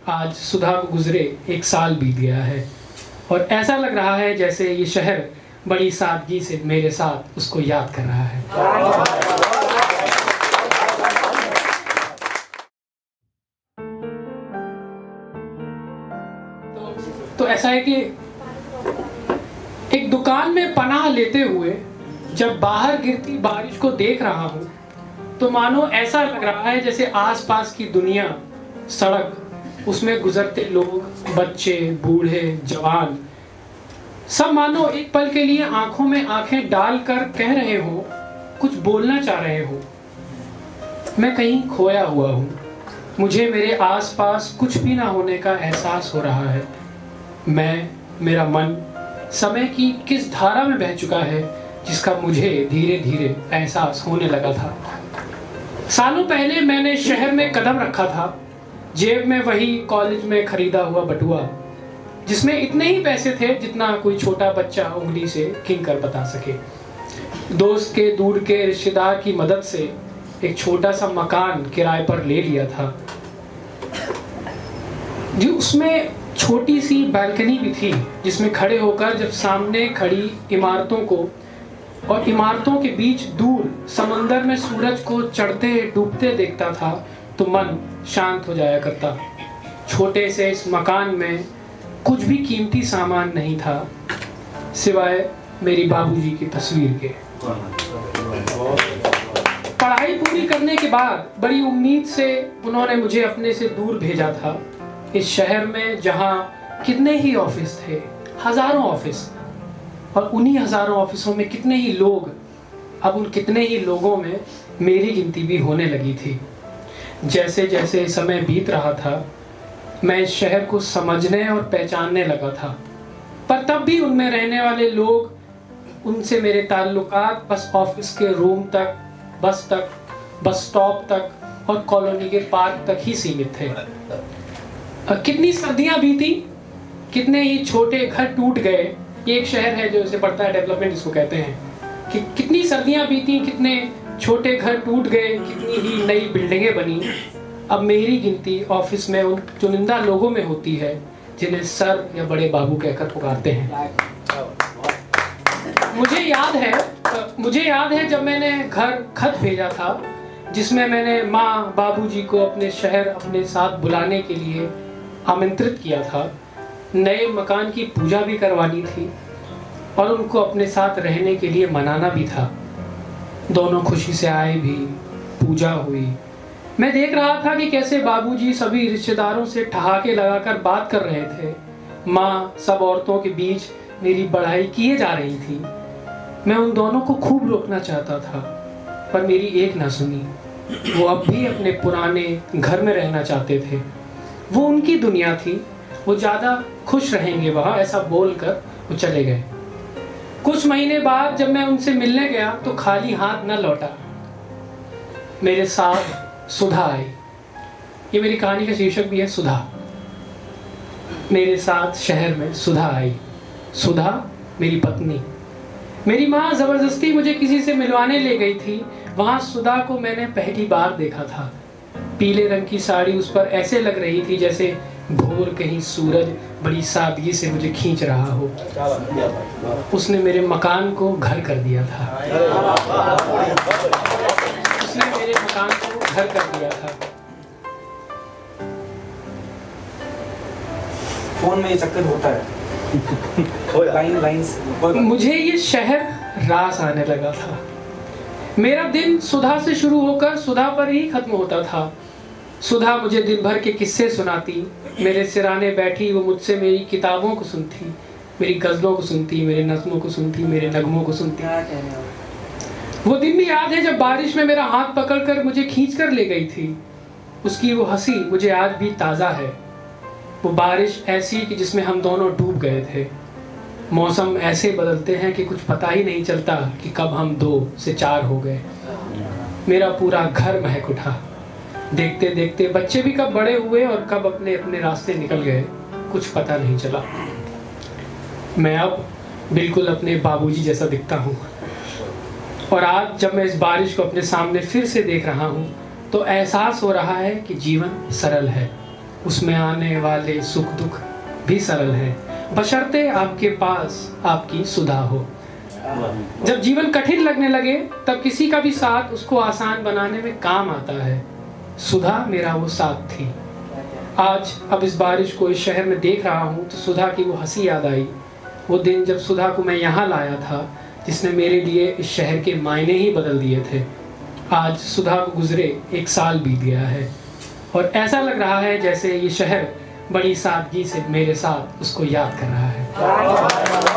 आज सुधा को गुजरे 1 साल बीत गया है और ऐसा लग रहा है जैसे ये शहर बड़ी सादगी से मेरे साथ उसको याद कर रहा है। तो ऐसा है कि एक दुकान में पनाह लेते हुए जब बाहर गिरती बारिश को देख रहा हूं तो मानो ऐसा लग रहा है जैसे आसपास की दुनिया, सड़क, उसमें गुजरते लोग, बच्चे, बूढ़े, जवान, सब मानो एक पल के लिए आंखों में आंखें डालकर कह रहे हो, कुछ बोलना चाह रहे हो। मैं कहीं खोया हुआ हूं। मुझे मेरे आसपास कुछ भी ना होने का एहसास हो रहा है। मेरा मन समय की किस धारा में बह चुका है जिसका मुझे धीरे धीरे एहसास होने लगा था। सालों पहले मैंने शहर में कदम रखा था, जेब में वही कॉलेज में खरीदा हुआ बटुआ जिसमें इतने ही पैसे थे जितना कोई छोटा बच्चा उंगली से गिन कर बता सके। दोस्त के दूर के रिश्तेदार की मदद से एक छोटा सा मकान किराए पर ले लिया था, जो उसमें छोटी सी बालकनी भी थी जिसमें खड़े होकर जब सामने खड़ी इमारतों को और इमारतों के बीच दूर समंदर में सूरज को चढ़ते डूबते देखता था तो मन शांत हो जाया करता। छोटे से इस मकान में कुछ भी कीमती सामान नहीं था सिवाय मेरी बाबूजी की तस्वीर के। पढ़ाई पूरी करने के बाद बड़ी उम्मीद से उन्होंने मुझे अपने से दूर भेजा था, इस शहर में जहां कितने ही ऑफिस थे, हजारों ऑफिस, और उन्हीं हजारों ऑफिसों में कितने ही लोग। अब उन कितने ही लोगों में मेरी गिनती भी होने लगी थी। जैसे जैसे समय बीत रहा था मैं इस शहर को समझने और पहचानने लगा था, पर तब भी उनमें रहने वाले लोग, उनसे मेरे ताल्लुकात बस ऑफिस के रूम तक, बस स्टॉप तक और कॉलोनी के पार्क तक ही सीमित थे। कितनी सर्दियां बीती, कितने ही छोटे घर टूट गए। ये एक शहर है जो इसे पड़ता है डेवलपमेंट जिसको कहते हैं, कि कितनी सर्दियां बीती, कितने छोटे घर टूट गए, कितनी ही नई बिल्डिंगें बनी। अब मेरी गिनती ऑफिस में उन चुनिंदा लोगों में होती है जिन्हें सर या बड़े बाबू कहकर पुकारते हैं। मुझे याद है जब मैंने घर खत भेजा था जिसमें मैंने माँ बाबूजी को अपने शहर अपने साथ बुलाने के लिए आमंत्रित किया था। नए मकान की पूजा भी करवानी थी और उनको अपने साथ रहने के लिए मनाना भी था। दोनों खुशी से आए भी, पूजा हुई। मैं देख रहा था कि कैसे बाबूजी सभी रिश्तेदारों से ठहाके लगाकर बात कर रहे थे। माँ सब औरतों के बीच मेरी बढ़ाई किए जा रही थी। मैं उन दोनों को खूब रोकना चाहता था पर मेरी एक ना सुनी। वो अब भी अपने पुराने घर में रहना चाहते थे। वो उनकी दुनिया थी, वो ज्यादा खुश रहेंगे वहां, ऐसा बोलकर वो चले गए। कुछ महीने बाद जब मैं उनसे मिलने गया तो खाली हाथ न लौटा। मेरे साथ सुधा आई। ये मेरी कहानी का शीर्षक भी है, सुधा। मेरे साथ शहर में सुधा आई। सुधा मेरी पत्नी। मेरी माँ जबरदस्ती मुझे किसी से मिलवाने ले गई थी। वहां सुधा को मैंने पहली बार देखा था। पीले रंग की साड़ी उस पर ऐसे लग रही थी जैसे भोर कहीं सूरज बड़ी सादगी से मुझे खींच रहा हो। उसने मेरे मकान को घर कर दिया था। फोन में ये चक्कर होता है। लाइंस मुझे ये शहर रास आने लगा था। मेरा दिन सुधा से शुरू होकर सुधा पर ही खत्म होता था। सुधा मुझे दिन भर के किस्से सुनाती, मेरे सिराने बैठी वो मुझसे मेरी किताबों को सुनती, मेरी गजलों को सुनती, मेरे नज़्मों को सुनती, मेरे नगमों को सुनती। वो दिन भी याद है जब बारिश में मेरा हाथ पकड़कर मुझे खींचकर ले गई थी। उसकी वो हंसी मुझे आज भी ताज़ा है। वो बारिश ऐसी कि जिसमें हम दोनों डूब गए थे। मौसम ऐसे बदलते हैं कि कुछ पता ही नहीं चलता कि कब हम 2 से 4 हो गए। मेरा पूरा घर महक उठा। देखते देखते बच्चे भी कब बड़े हुए और कब अपने अपने रास्ते निकल गए, कुछ पता नहीं चला। मैं अब बिल्कुल अपने बाबूजी जैसा दिखता हूँ। और आज जब मैं इस बारिश को अपने सामने फिर से देख रहा हूँ तो एहसास हो रहा है कि जीवन सरल है, उसमें आने वाले सुख दुख भी सरल है, बशर्ते आपके पास आपकी सुधा हो। जब जीवन कठिन लगने लगे तब किसी का भी साथ उसको आसान बनाने में काम आता है। सुधा मेरा वो साथ थी। आज अब इस बारिश को इस शहर में देख रहा हूँ तो सुधा की वो हंसी याद आई। वो दिन जब सुधा को मैं यहाँ लाया था, जिसने मेरे लिए इस शहर के मायने ही बदल दिए थे। आज सुधा को गुजरे 1 साल बीत गया है और ऐसा लग रहा है जैसे ये शहर बड़ी सादगी से मेरे साथ उसको याद कर रहा है।